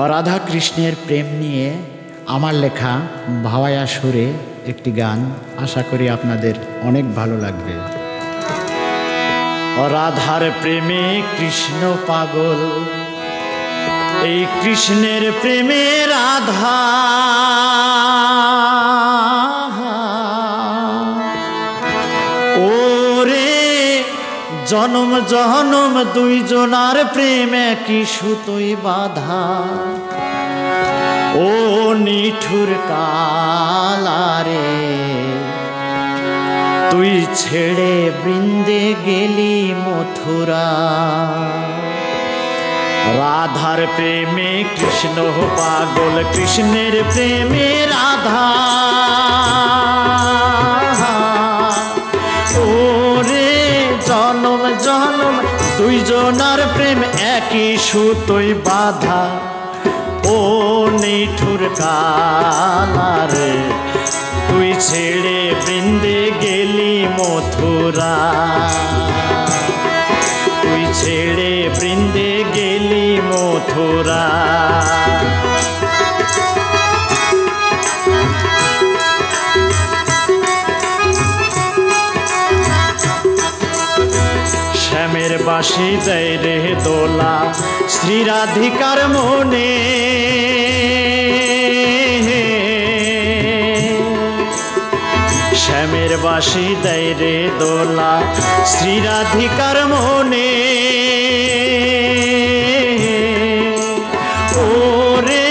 রাধা কৃষ্ণের প্রেম নিয়ে আমার লেখা ভাওয়াইয়া সুরে একটি গান, আশা করি আপনাদের অনেক ভালো লাগবে। রাধার প্রেমে কৃষ্ণ পাগল, এই কৃষ্ণের প্রেমে রাধা, ওরে জনম জনম দুইজনার প্রেমে কি সুতোই বাধা। ও নিঠুর কালারে তুই ছেড়ে বৃন্দে গেলি মথুরা। রাধার প্রেমে কৃষ্ণ পাগল, কৃষ্ণের প্রেমে রাধা, ওরে জনম জনম দুইজনার প্রেম একই সুতোই বাধা। ও নিঠুর কালারে তুই ছেড়ে বৃন্দে গেলি মথুরা, তুই ছেড়ে বৃন্দে গেলি মথুরা। শ্যামের বাঁশি দেয় রে দোলা শ্রী রাধিকার মনে, শ্যামের বাঁশি দেয় রে দোলা শ্রী রাধিকার মনে। ওরে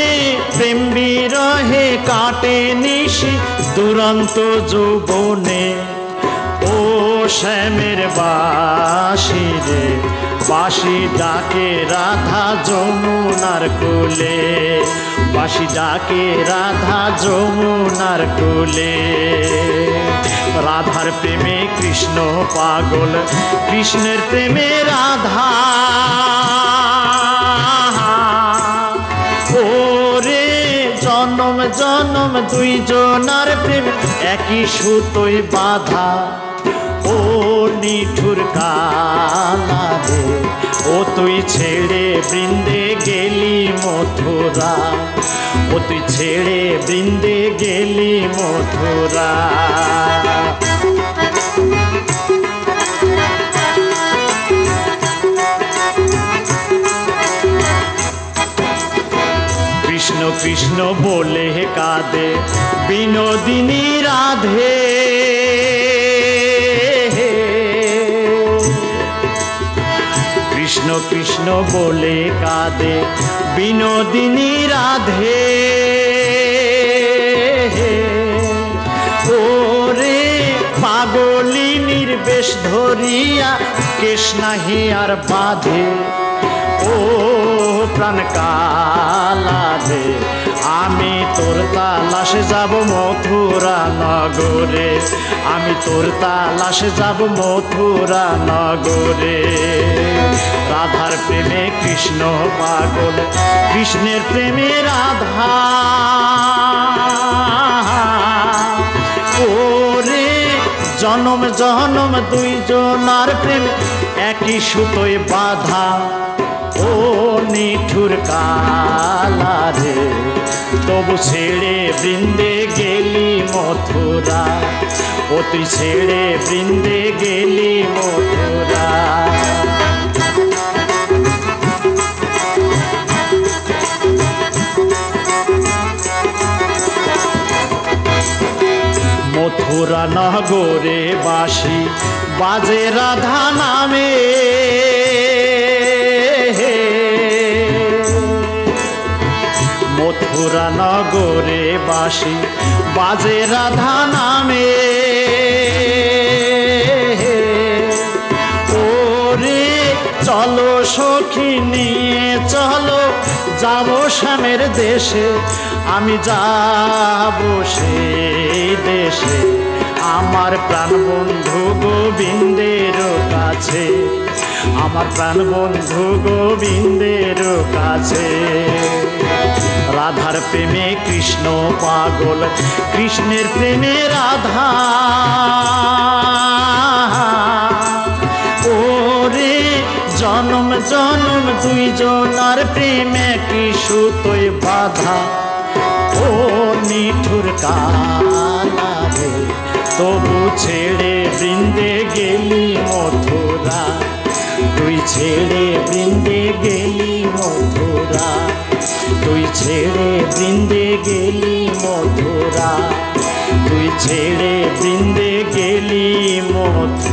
প্রেম বিরহে কাটে নিশি দুরন্ত যৌবনে। ও শ্যামের বাঁশি রে বাঁশি ডাকে রাধা যমুনার কোলে, বাঁশি ডাকে রাধা যমুনার কোলে। রাধার প্রেমে কৃষ্ণ পাগল, কৃষ্ণের প্রেমে রাধা, ওরে জনম জনম দুইজনার প্রেম একই সুতোই বাধা। ও নিঠুর কালারে ও তুই ছেড়ে বৃন্দে গেলি মথুরা, ও তুই ছেড়ে বৃন্দে গেলি মথুরা। কৃষ্ণ কৃষ্ণ বলে কাঁদে বিনোদিনী রাধে, কৃষ্ণ কৃষ্ণ বলে কাঁদে বিনোদিনী রাধে। ওরে পাগলিনীর বেশ ধরিয়া কেশ নাহি আর বাঁধে। ও প্রাণ কালারে আমি তোর তালাশে যাব মথুরা নগরে, আমি তোর তালাশে যাব মথুরা নগরে। রাধার প্রেমে কৃষ্ণ পাগল, কৃষ্ণের প্রেমে রাধা, ওরে জনম জনম দুইজনার প্রেম একই সুতোয় বাধা। ও নিঠুর কালারে তবু ছেড়ে বৃন্দে গেলি মথুরা, ও তুই ছেড়ে বৃন্দে গেলি মথুরা। মথুরা নগরে বাঁশি বাজে রাধা নামে, মথুরা নগরে বাঁশি বাজে রাধা নামে। ওরে চলো সখী নিয়ে চলো যাব শ্যামের দেশে, আমি যাব সেই দেশে আমার প্রাণ বন্ধু গোবিন্দের কাছে, আমার প্রাণ বন্ধু গোবিন্দের কাছে। রাধার প্রেমে কৃষ্ণ পাগল, কৃষ্ণের প্রেমে রাধা, ওরে জনম জনম দুইজনার প্রেমে কি সুতোয় বাধা। ও নিঠুর কালা রে, তবু ছেড়ে বৃন্দে গেলি মথুরা, তুই ছেড়ে বৃন্দে গেলি মথুরা, তুই ছেড়ে বৃন্দে গেলি মথুরা, তুই ছেড়ে বৃন্দে গেলি মথুরা।